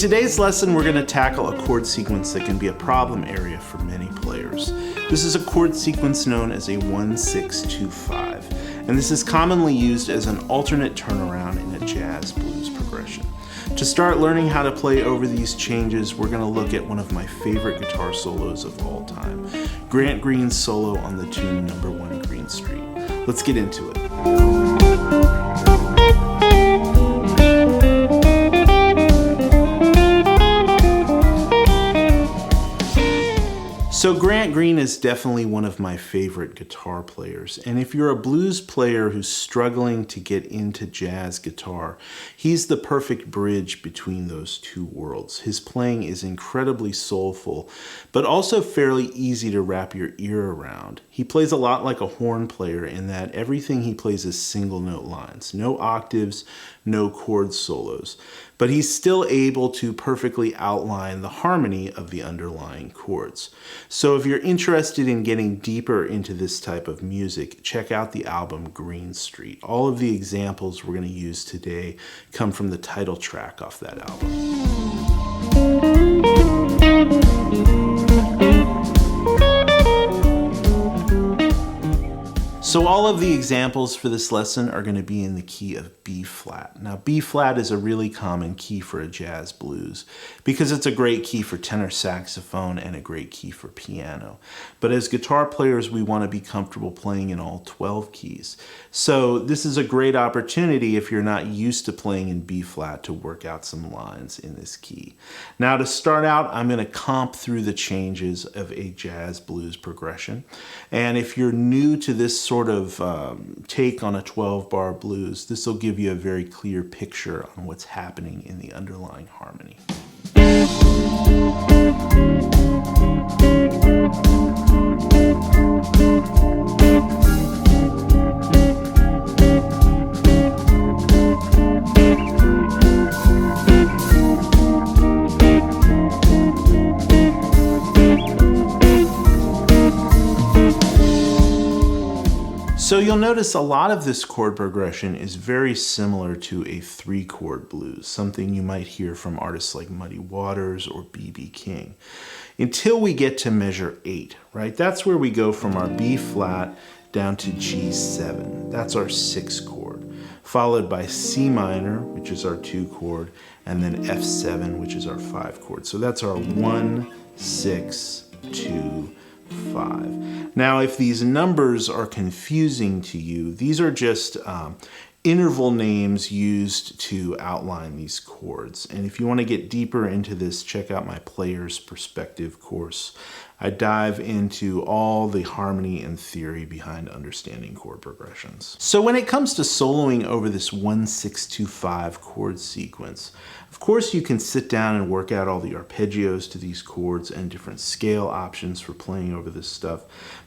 In today's lesson, we're going to tackle a chord sequence that can be a problem area for many players. This is a chord sequence known as a 1-6-2-5, and this is commonly used as an alternate turnaround in a jazz blues progression. To start learning how to play over these changes, we're going to look at one of my favorite guitar solos of all time, Grant Green's solo on the tune Number 1 Green Street. Let's get into it. So Grant Green is definitely one of my favorite guitar players, and if you're a blues player who's struggling to get into jazz guitar, he's the perfect bridge between those two worlds. His playing is incredibly soulful, but also fairly easy to wrap your ear around. He plays a lot like a horn player in that everything he plays is single note lines, no octaves, no chord solos, but he's still able to perfectly outline the harmony of the underlying chords. So if you're interested in getting deeper into this type of music, check out the album Green Street. All of the examples we're going to use today come from the title track off that album. So all of the examples for this lesson are going to be in the key of B flat. Now B flat is a really common key for a jazz blues because it's a great key for tenor saxophone and a great key for piano. But as guitar players, we want to be comfortable playing in all 12 keys. So this is a great opportunity if you're not used to playing in B flat to work out some lines in this key. Now to start out, I'm going to comp through the changes of a jazz blues progression. And if you're new to this sort of take on a 12-bar blues, this will give you a very clear picture on what's happening in the underlying harmony. So you'll notice a lot of this chord progression is very similar to a 3-chord blues, something you might hear from artists like Muddy Waters or B.B. King, until we get to measure 8, right? That's where we go from our B flat down to G7. That's our 6th chord, followed by C minor, which is our 2 chord, and then F7, which is our 5 chord. So that's our 1, 6, 2, 5. Now, if these numbers are confusing to you, these are just interval names used to outline these chords. And if you want to get deeper into this, check out my Player's Perspective course. I dive into all the harmony and theory behind understanding chord progressions. So when it comes to soloing over this 1-6-2-5 chord sequence, of course you can sit down and work out all the arpeggios to these chords and different scale options for playing over this stuff.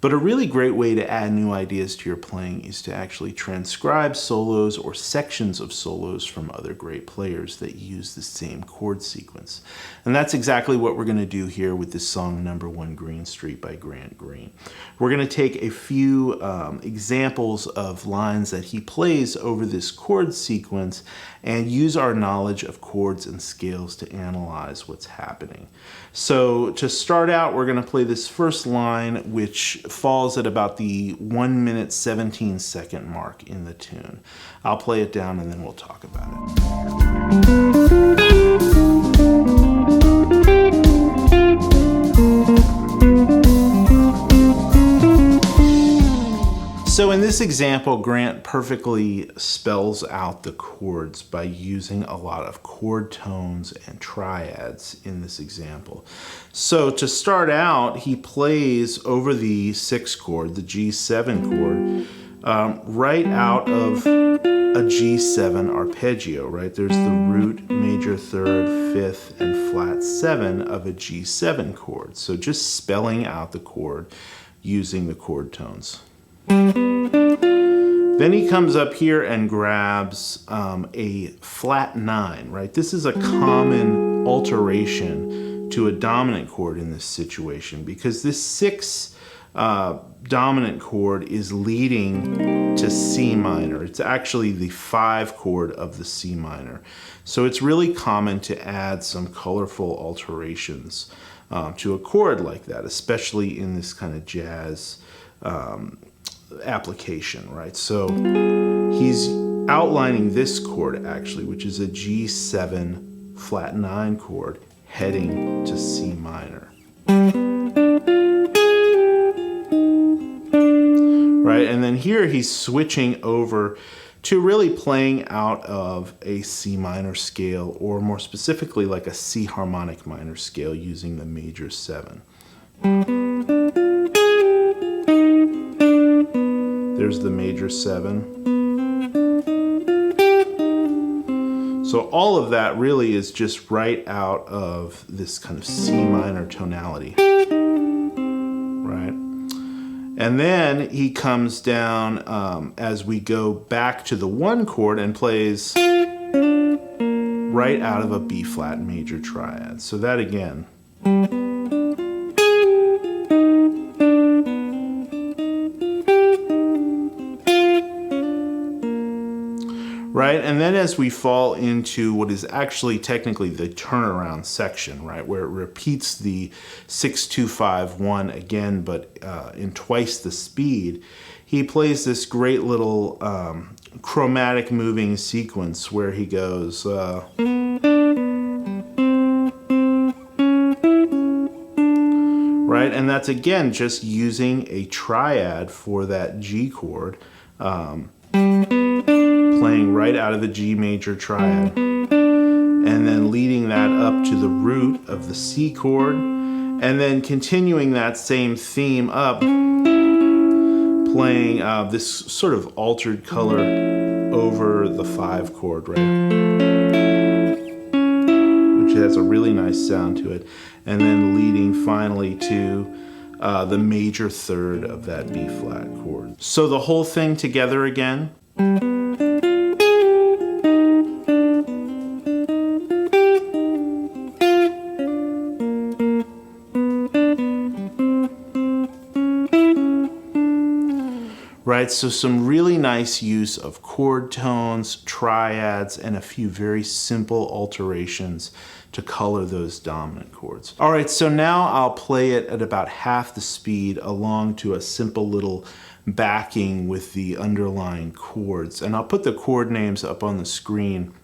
But a really great way to add new ideas to your playing is to actually transcribe solos or sections of solos from other great players that use the same chord sequence. And that's exactly what we're going to do here with this song Number 1 Green Street by Grant Green. We're going to take a few examples of lines that he plays over this chord sequence and use our knowledge of chords and scales to analyze what's happening. So to start out, we're going to play this first line, which falls at about the 1 minute 17 second mark in the tune. I'll play it down and then we'll talk about it. So in this example, Grant perfectly spells out the chords by using a lot of chord tones and triads in this example. So to start out, he plays over the 6th chord, the G7 chord, right out of a G7 arpeggio, right? There's the root, major third, 5th, and flat 7 of a G7 chord. So just spelling out the chord using the chord tones. Then he comes up here and grabs a flat 9, right? This is a common alteration to a dominant chord in this situation because this 6 dominant chord is leading to C minor. It's actually the 5 chord of the C minor. So it's really common to add some colorful alterations to a chord like that, especially in this kind of jazz application, right? So he's outlining this chord actually, which is a G7 flat 9 chord heading to C minor. Right, and then here he's switching over to really playing out of a C minor scale, or more specifically like a C harmonic minor scale using the major 7. There's the major 7. So all of that really is just right out of this kind of C minor tonality, right? And then he comes down as we go back to the 1 chord and plays right out of a B flat major triad. So that again. Right, and then as we fall into what is actually technically the turnaround section, right, where it repeats the 6-2-5-1 again, but in twice the speed, he plays this great little chromatic moving sequence where he goes right, and that's again just using a triad for that G chord. Playing right out of the G major triad, and then leading that up to the root of the C chord, and then continuing that same theme up, playing this sort of altered color over the 5 chord, right, which has a really nice sound to it, and then leading finally to the major 3rd of that B flat chord. So the whole thing together again. Right, so some really nice use of chord tones, triads, and a few very simple alterations to color those dominant chords. All right, so now I'll play it at about half the speed along to a simple little backing with the underlying chords. And I'll put the chord names up on the screen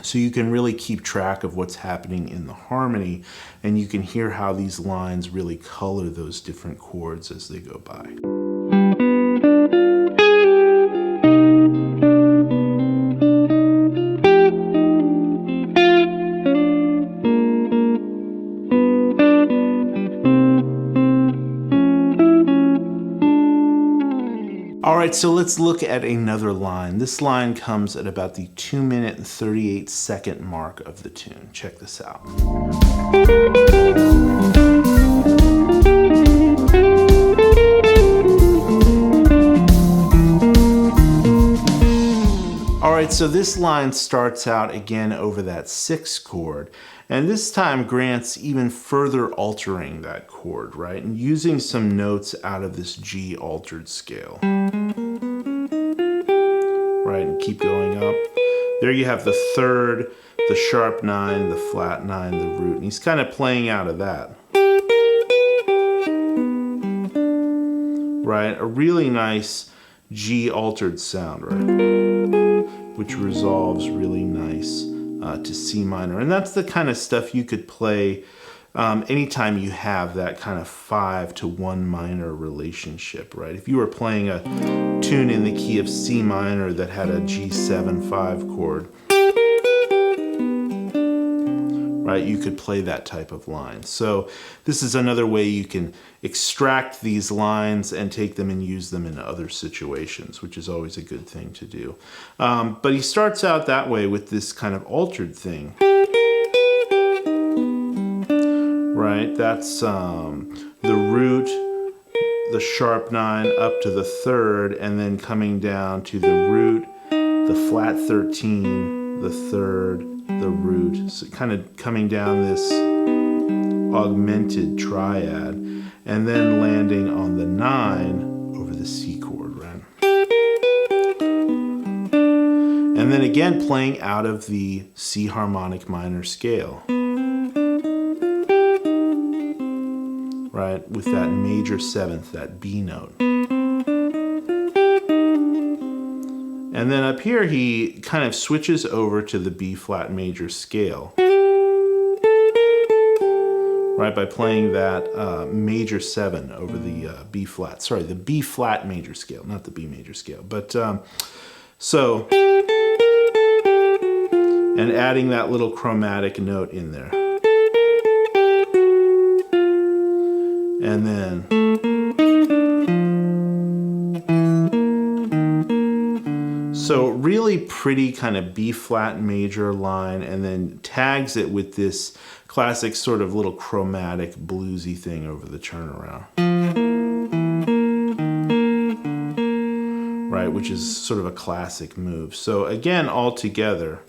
so you can really keep track of what's happening in the harmony, and you can hear how these lines really color those different chords as they go by. All right, so let's look at another line. This line comes at about the 2-minute and 38-second mark of the tune. Check this out. All right, so this line starts out again over that 6 chord, and this time Grant's even further altering that chord, right? And using some notes out of this G altered scale. Right, and keep going up. There you have the 3rd, the sharp 9, the flat 9, the root, and he's kind of playing out of that. Right, a really nice G altered sound, right? Which resolves really nice to C minor. And that's the kind of stuff you could play anytime you have that kind of 5 to 1 minor relationship, right? If you were playing a tune in the key of C minor that had a G7 5 chord, right, you could play that type of line. So this is another way you can extract these lines and take them and use them in other situations, which is always a good thing to do. But he starts out that way with this kind of altered thing. Right, that's the root, the sharp 9 up to the 3rd, and then coming down to the root, the flat 13, the 3rd, the root, so kind of coming down this augmented triad. and then landing on the 9 over the C chord, right? And then again playing out of the C harmonic minor scale, right, with that major 7th, that B note. And then up here he kind of switches over to the B flat major scale, right, by playing that major 7 over the B flat. Sorry, the B flat major scale, not the B major scale. But so, and adding that little chromatic note in there. And then so really pretty kind of B flat major line, and then tags it with this classic sort of little chromatic bluesy thing over the turnaround. Right, which is sort of a classic move. So again, all together.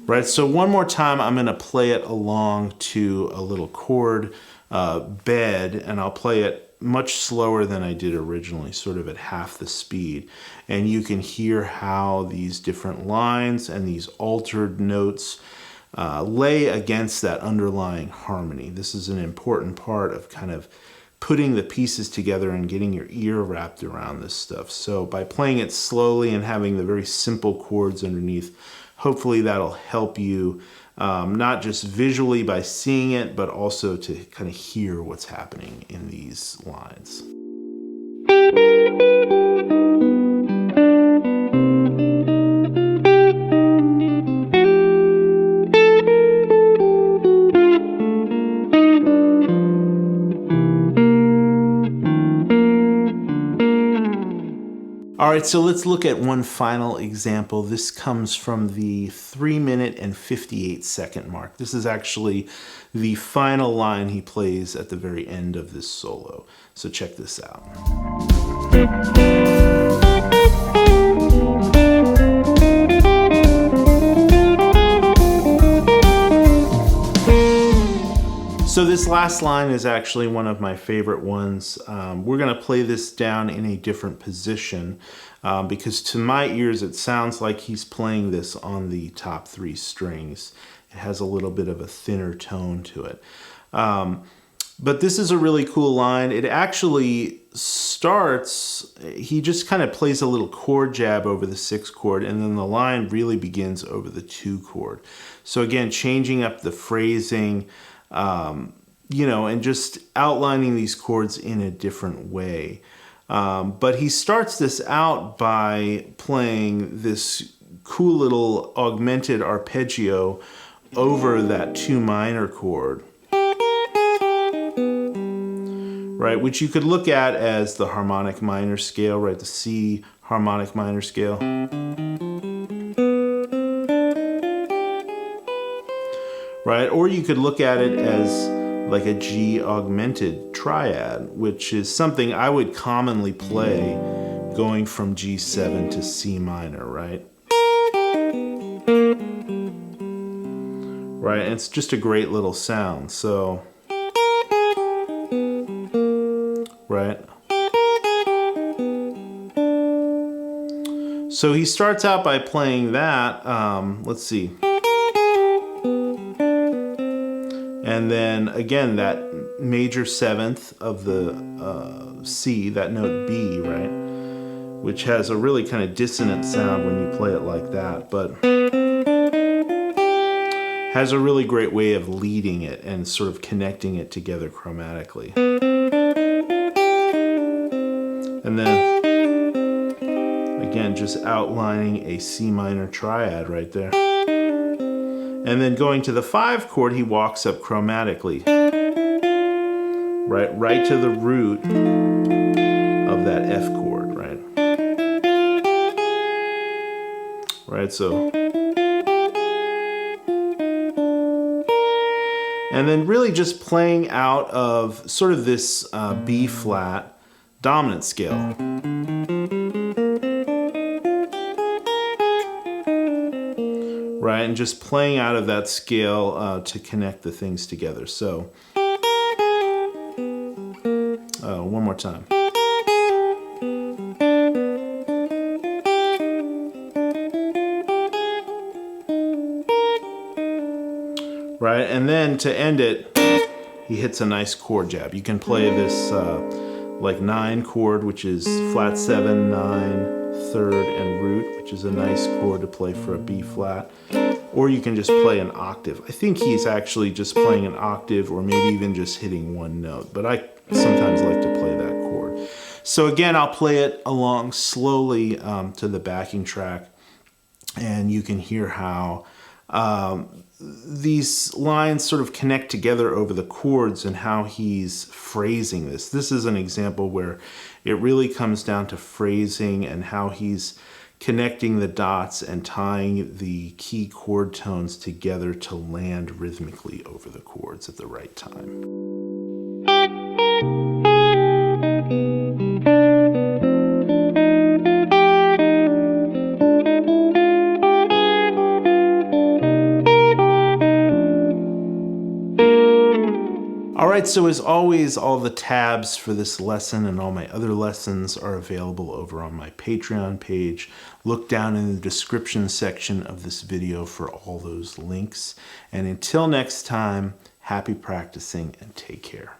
Right, so one more time I'm going to play it along to a little chord bed, and I'll play it much slower than I did originally, sort of at half the speed. And you can hear how these different lines and these altered notes lay against that underlying harmony. This is an important part of kind of putting the pieces together and getting your ear wrapped around this stuff. So by playing it slowly and having the very simple chords underneath, hopefully that'll help you not just visually by seeing it, but also to kind of hear what's happening in these lines. All right, so let's look at one final example. This comes from the 3-minute and 58-second mark. This is actually the final line he plays at the very end of this solo. So check this out. So this last line is actually one of my favorite ones. We're going to play this down in a different position because to my ears it sounds like he's playing this on the top 3 strings. It has a little bit of a thinner tone to it. But this is a really cool line. It actually starts, he just kind of plays a little chord jab over the 6 chord, and then the line really begins over the 2 chord. So again, changing up the phrasing, you know, and just outlining these chords in a different way. But he starts this out by playing this cool little augmented arpeggio over that 2 minor chord, right? Which you could look at as the harmonic minor scale, right? The C harmonic minor scale. Right? Or you could look at it as like a G augmented triad, which is something I would commonly play going from G7 to C minor, right? Right, and it's just a great little sound, so, right? So he starts out by playing that, let's see. And then again, that major 7th of the C, that note B, right? Which has a really kind of dissonant sound when you play it like that, but has a really great way of leading it and sort of connecting it together chromatically. And then, again, just outlining a C minor triad right there. And then going to the 5 chord, he walks up chromatically, right to the root of that F chord, right? Right, so. And then really just playing out of sort of this B flat dominant scale. Right, and just playing out of that scale to connect the things together. So, one more time. Right, and then to end it, he hits a nice chord jab. You can play this like 9 chord, which is flat 7, 9, 3rd, and root, which is a nice chord to play for a B flat. Or you can just play an octave. I think he's actually just playing an octave or maybe even just hitting one note, but I sometimes like to play that chord. So again, I'll play it along slowly to the backing track, and you can hear how these lines sort of connect together over the chords and how he's phrasing this. This is an example where it really comes down to phrasing and how he's connecting the dots and tying the key chord tones together to land rhythmically over the chords at the right time. Alright, so as always, all the tabs for this lesson and all my other lessons are available over on my Patreon page. Look down in the description section of this video for all those links. And until next time, happy practicing and take care.